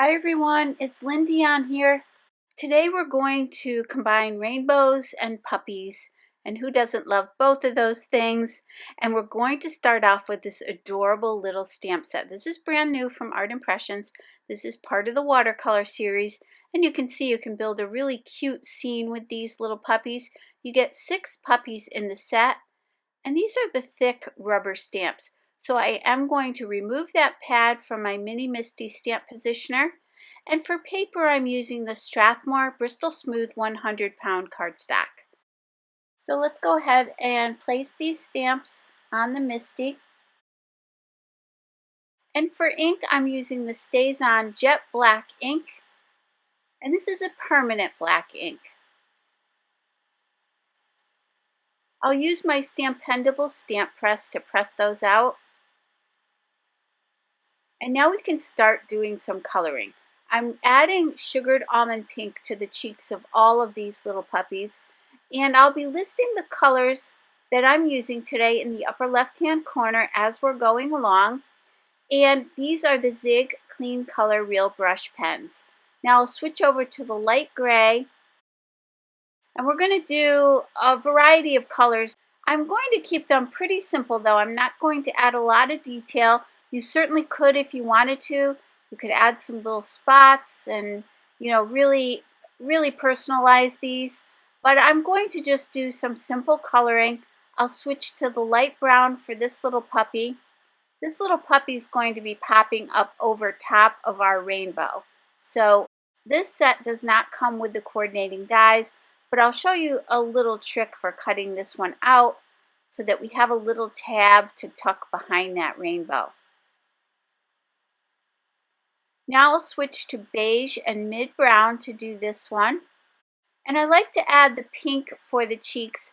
Hi everyone, it's Lindy on here. Today we're going to combine rainbows and puppies, and who doesn't love both of those things? And we're going to start off with this adorable little stamp set. This is brand new from Art Impressions. This is part of the watercolor series, and you can see you can build a really cute scene with these little puppies. You get 6 puppies in the set, and these are the thick rubber stamps. So I am going to remove that pad from my Mini MISTI stamp positioner. And for paper, I'm using the Strathmore Bristol Smooth 100-pound cardstock. So let's go ahead and place these stamps on the MISTI. And for ink, I'm using the Staz-on Jet Black ink. And this is a permanent black ink. I'll use my STAMPendable stamp press to press those out. And now we can start doing some coloring. I'm adding sugared almond pink to the cheeks of all of these little puppies, and I'll be listing the colors that I'm using today in the upper left hand corner as we're going along. And these are the Zig Clean Color Real Brush pens. Now I'll switch over to the light gray, and we're going to do a variety of colors. I'm going to keep them pretty simple though. I'm not going to add a lot of detail. You certainly could if you wanted to. You could add some little spots and, really personalize these. But I'm going to just do some simple coloring. I'll switch to the light brown for this little puppy. This little puppy is going to be popping up over top of our rainbow. So this set does not come with the coordinating dies, but I'll show you a little trick for cutting this one out so that we have a little tab to tuck behind that rainbow. Now I'll switch to beige and mid brown to do this one. And I like to add the pink for the cheeks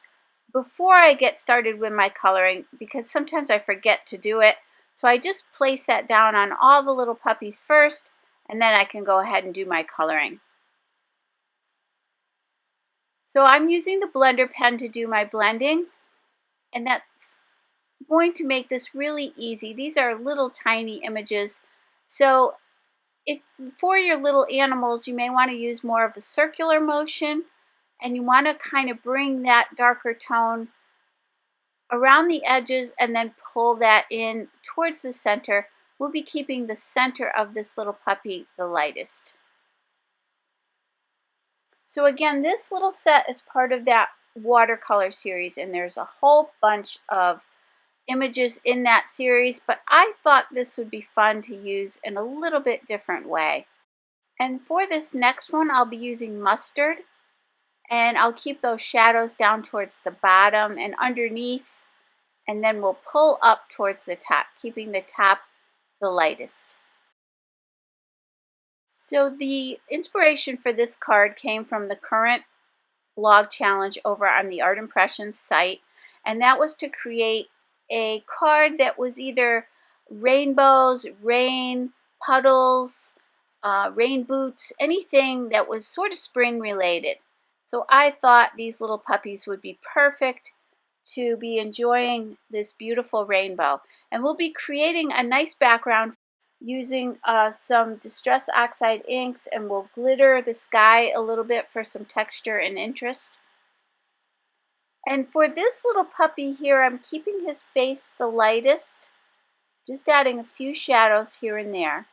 before I get started with my coloring because sometimes I forget to do it. So I just place that down on all the little puppies first, and then I can go ahead and do my coloring. So I'm using the blender pen to do my blending, and that's going to make this really easy. These are little tiny images. So if for your little animals, you may want to use more of a circular motion, and you want to kind of bring that darker tone around the edges and then pull that in towards the center. We'll be keeping the center of this little puppy the lightest. So again, this little set is part of that watercolor series, and there's a whole bunch of images in that series, but I thought this would be fun to use in a little bit different way. And for this next one, I'll be using mustard, and I'll keep those shadows down towards the bottom and underneath, and then we'll pull up towards the top, keeping the top the lightest. So the inspiration for this card came from the current blog challenge over on the Art Impressions site, and that was to create a card that was either rainbows, rain, puddles, rain boots, anything that was sort of spring related. So I thought these little puppies would be perfect to be enjoying this beautiful rainbow. And we'll be creating a nice background using some Distress Oxide inks, and we'll glitter the sky a little bit for some texture and interest. And for this little puppy here, I'm keeping his face the lightest, just adding a few shadows here and there.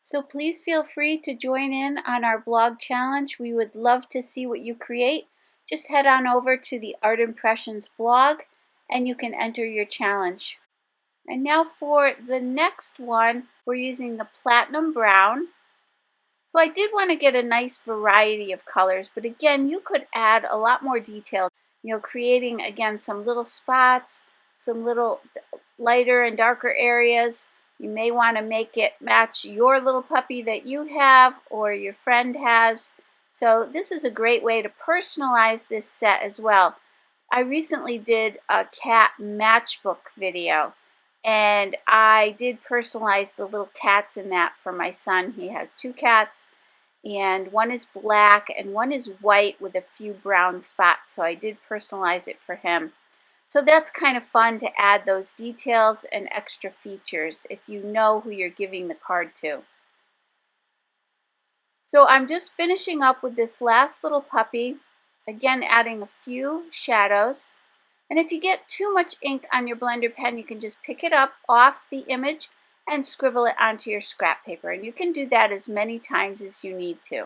So please feel free to join in on our blog challenge. We would love to see what you create. Just head on over to the Art Impressions blog and you can enter your challenge. And now for the next one, we're using the platinum brown. So I did want to get a nice variety of colors, but again, you could add a lot more detail, creating again some little spots, some little lighter and darker areas. You may want to make it match your little puppy that you have or your friend has. So this is a great way to personalize this set as well. I recently did a cat matchbook video, and I did personalize the little cats in that for my son. He has 2 cats, and one is black and one is white with a few brown spots. So I did personalize it for him. So that's kind of fun to add those details and extra features if you know who you're giving the card to. So I'm just finishing up with this last little puppy, again adding a few shadows. And if you get too much ink on your blender pen, you can just pick it up off the image and scribble it onto your scrap paper. And you can do that as many times as you need to.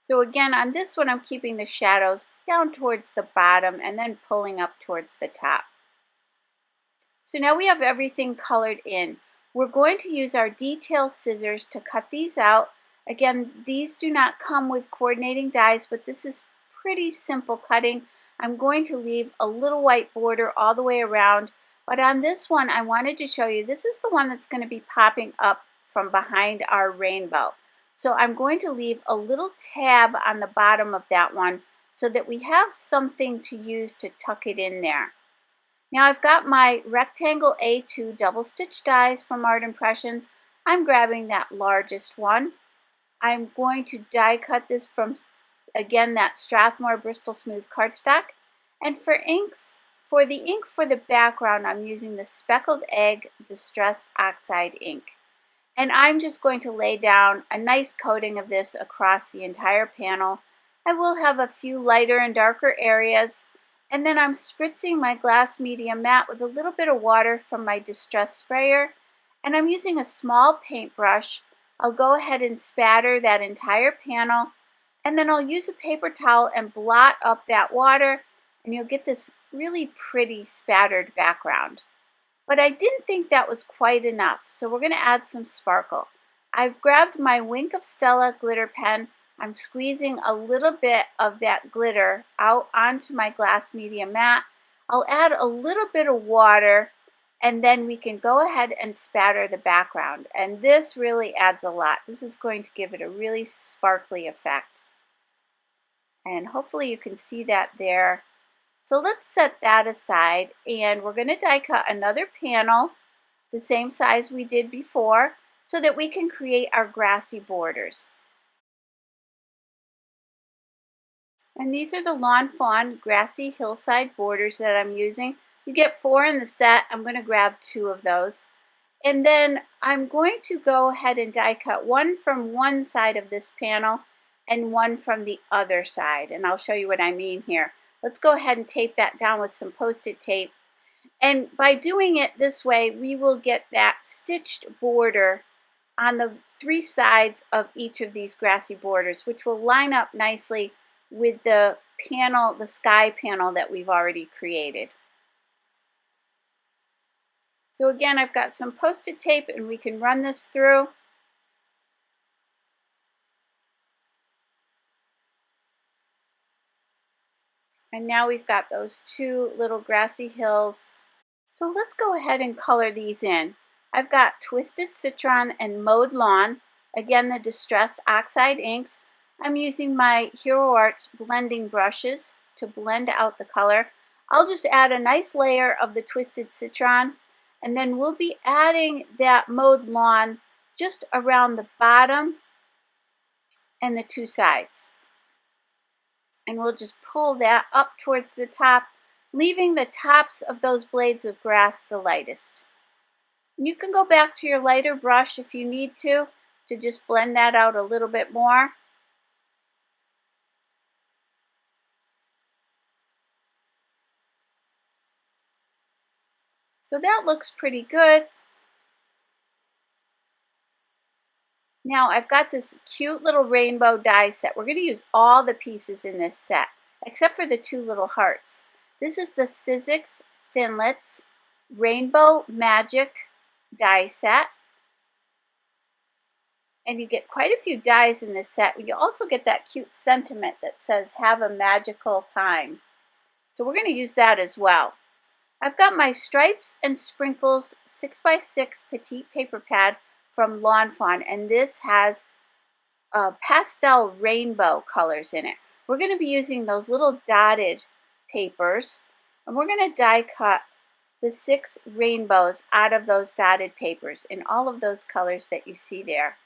So again, on this one, I'm keeping the shadows down towards the bottom and then pulling up towards the top. So now we have everything colored in. We're going to use our detail scissors to cut these out. Again, these do not come with coordinating dies, but this is pretty simple cutting. I'm going to leave a little white border all the way around, but on this one, I wanted to show you, this is the one that's going to be popping up from behind our rainbow. So I'm going to leave a little tab on the bottom of that one so that we have something to use to tuck it in there. Now I've got my rectangle A2 double stitch dies from Art Impressions. I'm grabbing that largest one. I'm going to die cut this from, again, that Strathmore Bristol Smooth cardstock. And for inks, for the ink for the background, I'm using the Speckled Egg Distress Oxide ink. And I'm just going to lay down a nice coating of this across the entire panel. I will have a few lighter and darker areas. And then I'm spritzing my glass medium matte with a little bit of water from my Distress sprayer. And I'm using a small paintbrush. I'll go ahead and spatter that entire panel. And then I'll use a paper towel and blot up that water. And you'll get this really pretty spattered background. But I didn't think that was quite enough. So we're going to add some sparkle. I've grabbed my Wink of Stella glitter pen. I'm squeezing a little bit of that glitter out onto my glass medium matte. I'll add a little bit of water and then we can go ahead and spatter the background. And this really adds a lot. This is going to give it a really sparkly effect. And hopefully you can see that there. So let's set that aside and we're going to die cut another panel the same size we did before so that we can create our grassy borders. And these are the Lawn Fawn Grassy Hillside borders that I'm using. You get 4 in the set. I'm going to grab 2 of those. And then I'm going to go ahead and die cut one from one side of this panel and one from the other side. And I'll show you what I mean here. Let's go ahead and tape that down with some Post-it tape. And by doing it this way, we will get that stitched border on the 3 sides of each of these grassy borders, which will line up nicely with the panel, the sky panel that we've already created. So again, I've got some Post-it tape and we can run this through. And now we've got those 2 little grassy hills. So let's go ahead and color these in. I've got Twisted Citron and Mowed Lawn. Again, the Distress Oxide inks. I'm using my Hero Arts blending brushes to blend out the color. I'll just add a nice layer of the Twisted Citron, and then we'll be adding that Mowed Lawn just around the bottom and the 2 sides. And we'll just pull that up towards the top, leaving the tops of those blades of grass the lightest. And you can go back to your lighter brush if you need to just blend that out a little bit more. So that looks pretty good. Now I've got this cute little rainbow die set. We're going to use all the pieces in this set, except for the 2 little hearts. This is the Sizzix Thinlits Rainbow Magic die set. And you get quite a few dies in this set. You also get that cute sentiment that says, "Have a magical time." So we're going to use that as well. I've got my Stripes and Sprinkles 6x6 Petite paper pad from Lawn Fawn, and this has pastel rainbow colors in it. We're going to be using those little dotted papers, and we're going to die cut the 6 rainbows out of those dotted papers in all of those colors that you see there.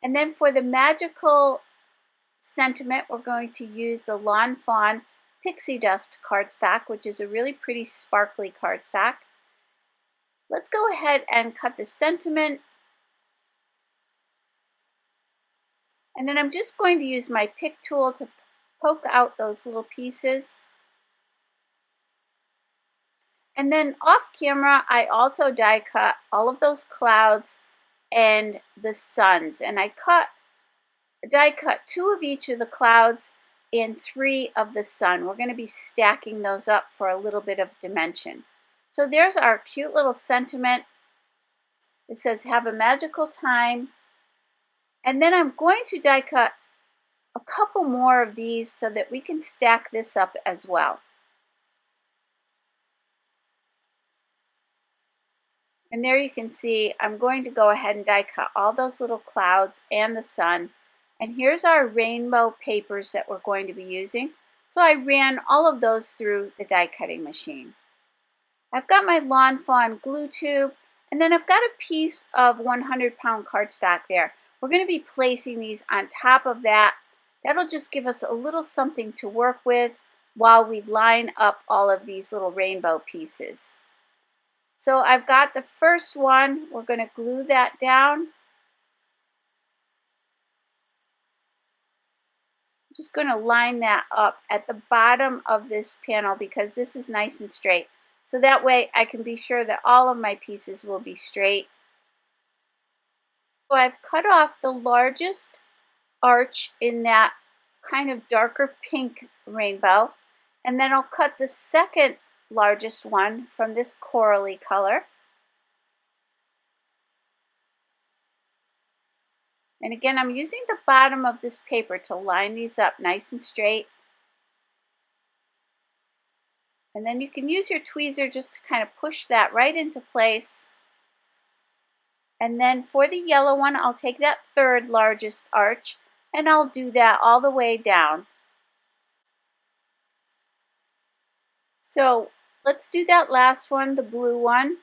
And then for the magical sentiment, we're going to use the Lawn Fawn Pixie Dust cardstock, which is a really pretty sparkly cardstock. Let's go ahead and cut the sentiment And then I'm just going to use my pick tool to poke out those little pieces. And then off camera, I also die cut all of those clouds and the suns. And I die cut 2 of each of the clouds and 3 of the sun. We're going to be stacking those up for a little bit of dimension. So there's our cute little sentiment. It says, "Have a magical time." And then I'm going to die cut a couple more of these so that we can stack this up as well. And there you can see I'm going to go ahead and die cut all those little clouds and the sun. And here's our rainbow papers that we're going to be using. So I ran all of those through the die cutting machine. I've got my Lawn Fawn glue tube, and then I've got a piece of 100-pound cardstock there. We're going to be placing these on top of that. That'll just give us a little something to work with while we line up all of these little rainbow pieces. So I've got the first one. We're going to glue that down. I'm just going to line that up at the bottom of this panel because this is nice and straight. So that way I can be sure that all of my pieces will be straight. So I've cut off the largest arch in that kind of darker pink rainbow, and then I'll cut the second largest one from this corally color. And again, I'm using the bottom of this paper to line these up nice and straight. And then you can use your tweezer just to kind of push that right into place. And then for the yellow one, I'll take that third largest arch and I'll do that all the way down. So let's do that last one, the blue one.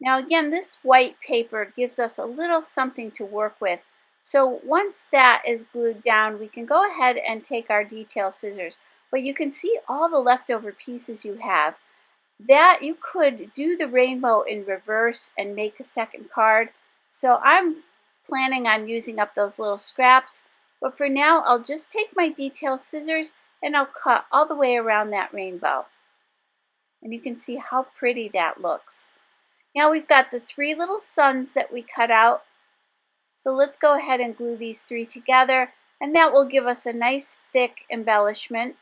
Now again, this white paper gives us a little something to work with. So once that is glued down, we can go ahead and take our detail scissors. But you can see all the leftover pieces you have. That you could do the rainbow in reverse and make a second card. So I'm planning on using up those little scraps. But for now, I'll just take my detail scissors and I'll cut all the way around that rainbow. And you can see how pretty that looks. Now we've got the 3 little suns that we cut out. So let's go ahead and glue these 3 together, and that will give us a nice thick embellishment.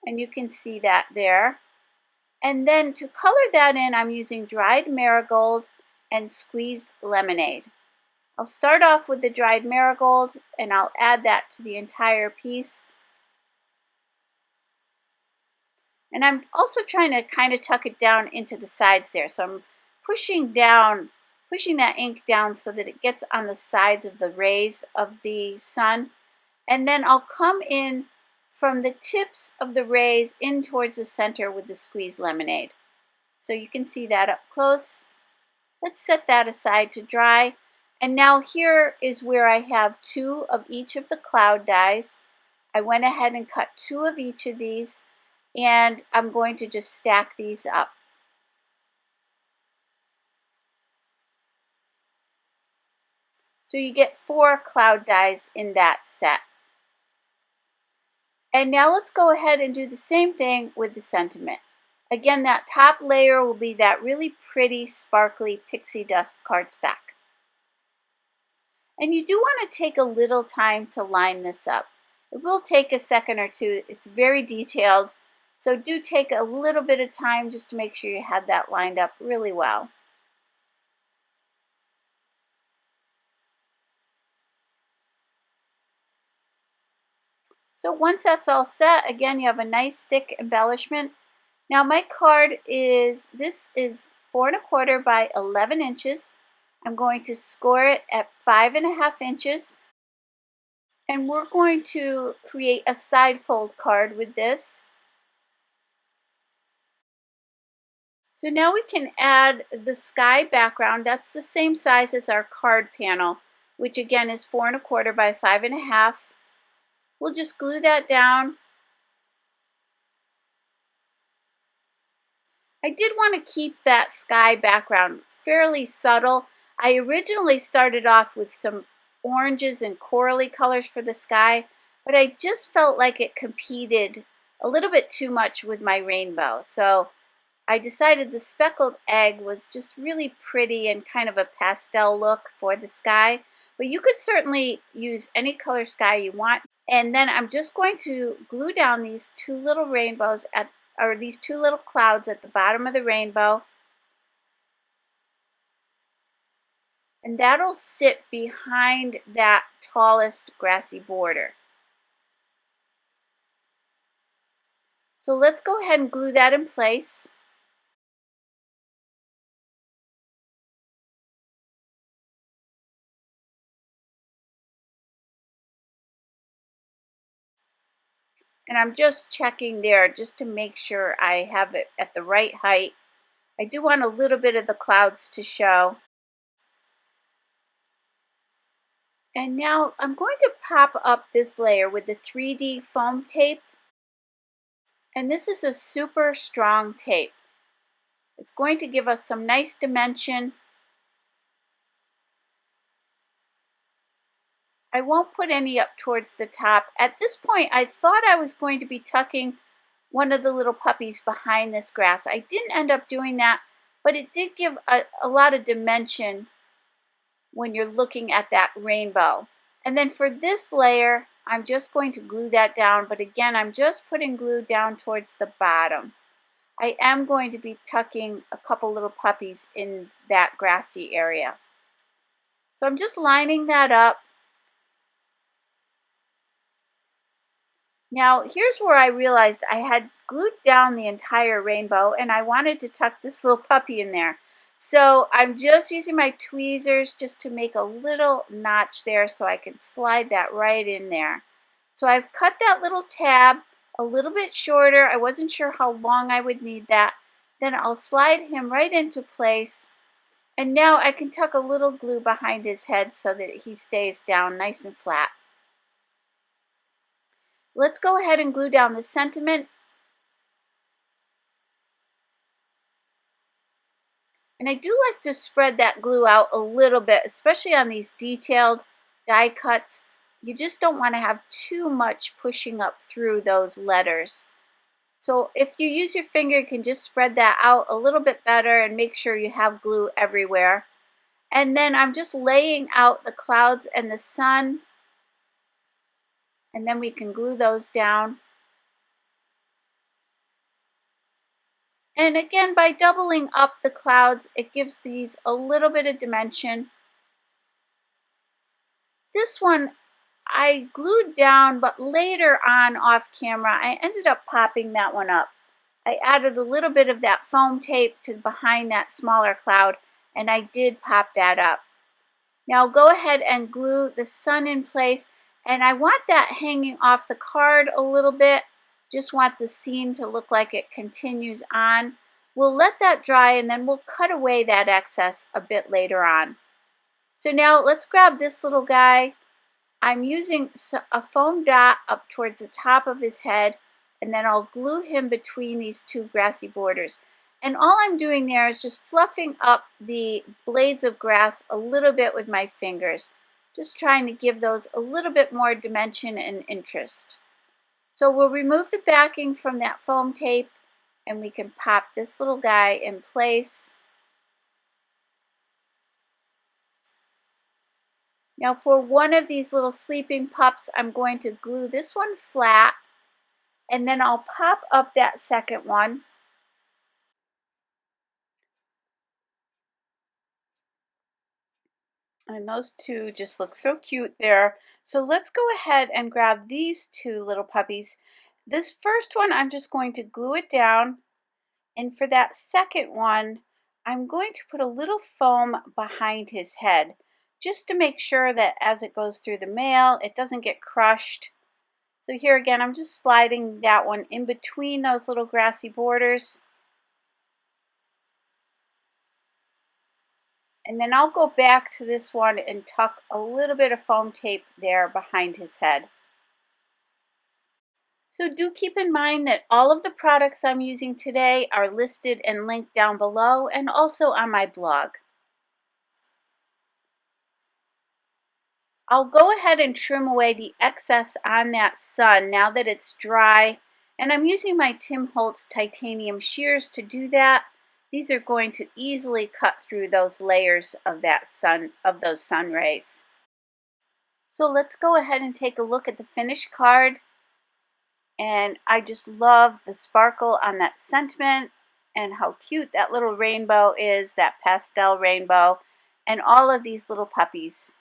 And you can see that there. And then to color that in, I'm using dried marigold and squeezed lemonade. I'll start off with the dried marigold and I'll add that to the entire piece. And I'm also trying to kind of tuck it down into the sides there. So I'm pushing that ink down so that it gets on the sides of the rays of the sun. And then I'll come in from the tips of the rays in towards the center with the squeezed lemonade. So you can see that up close. Let's set that aside to dry. And now here is where I have 2 of each of the cloud dies. I went ahead and cut 2 of each of these, and I'm going to just stack these up. So you get 4 cloud dies in that set. And now let's go ahead and do the same thing with the sentiment. Again, that top layer will be that really pretty, sparkly pixie dust cardstock. And you do want to take a little time to line this up. It will take a second or two. It's very detailed. So do take a little bit of time just to make sure you have that lined up really well. So once that's all set, again, you have a nice thick embellishment. Now my card this is 4 1/4 by 11 inches. I'm going to score it at 5 1/2 inches. And we're going to create a side fold card with this. So now we can add the sky background. That's the same size as our card panel, which again is 4 1/4 by 5 1/2. We'll just glue that down. I did want to keep that sky background fairly subtle. I originally started off with some oranges and corally colors for the sky, but I just felt like it competed a little bit too much with my rainbow. So I decided the speckled egg was just really pretty and kind of a pastel look for the sky. But you could certainly use any color sky you want. And then I'm just going to glue down these two little rainbows or these two little clouds at the bottom of the rainbow. And that'll sit behind that tallest grassy border. So let's go ahead and glue that in place. And I'm just checking there just to make sure I have it at the right height. I do want a little bit of the clouds to show. And now I'm going to pop up this layer with the 3D foam tape. And this is a super strong tape. It's going to give us some nice dimension. I won't put any up towards the top. At this point, I thought I was going to be tucking one of the little puppies behind this grass. I didn't end up doing that, but it did give a lot of dimension when you're looking at that rainbow. And then for this layer, I'm just going to glue that down, but again, I'm just putting glue down towards the bottom. I am going to be tucking a couple little puppies in that grassy area. So I'm just lining that up. Now, here's where I realized I had glued down the entire rainbow and I wanted to tuck this little puppy in there. So I'm just using my tweezers just to make a little notch there so I can slide that right in there. So I've cut that little tab a little bit shorter. I wasn't sure how long I would need that. Then I'll slide him right into place. And now I can tuck a little glue behind his head so that he stays down nice and flat. Let's go ahead and glue down the sentiment. And I do like to spread that glue out a little bit, especially on these detailed die cuts. You just don't want to have too much pushing up through those letters. So if you use your finger, you can just spread that out a little bit better and make sure you have glue everywhere. And then I'm just laying out the clouds and the sun. And then we can glue those down. And again, by doubling up the clouds, it gives these a little bit of dimension. This one I glued down, but later on off camera, I ended up popping that one up. I added a little bit of that foam tape to behind that smaller cloud, and I did pop that up. Now go ahead and glue the sun in place, and I want that hanging off the card a little bit. Just want the scene to look like it continues on. We'll let that dry and then we'll cut away that excess a bit later on. So now let's grab this little guy. I'm using a foam dot up towards the top of his head, and then I'll glue him between these two grassy borders. And all I'm doing there is just fluffing up the blades of grass a little bit with my fingers. Just trying to give those a little bit more dimension and interest. So we'll remove the backing from that foam tape and we can pop this little guy in place. Now for one of these little sleeping pups, I'm going to glue this one flat and then I'll pop up that second one. And those two just look so cute there. So let's go ahead and grab these two little puppies. This first one, I'm just going to glue it down. And for that second one, I'm going to put a little foam behind his head, just to make sure that as it goes through the mail, it doesn't get crushed. So here again, I'm just sliding that one in between those little grassy borders. And then I'll go back to this one and tuck a little bit of foam tape there behind his head. So do keep in mind that all of the products I'm using today are listed and linked down below and also on my blog. I'll go ahead and trim away the excess on that sun now that it's dry, and I'm using my Holtz titanium shears to do that. These are going to easily cut through those layers of those sun rays. So let's go ahead and take a look at the finished card. And I just love the sparkle on that sentiment and how cute that little rainbow is, that pastel rainbow, and all of these little puppies.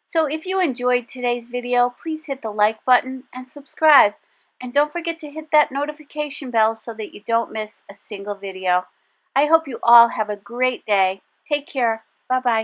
So if you enjoyed today's video, please hit the like button and subscribe. And don't forget to hit that notification bell so that you don't miss a single video. I hope you all have a great day. Take care. Bye-bye.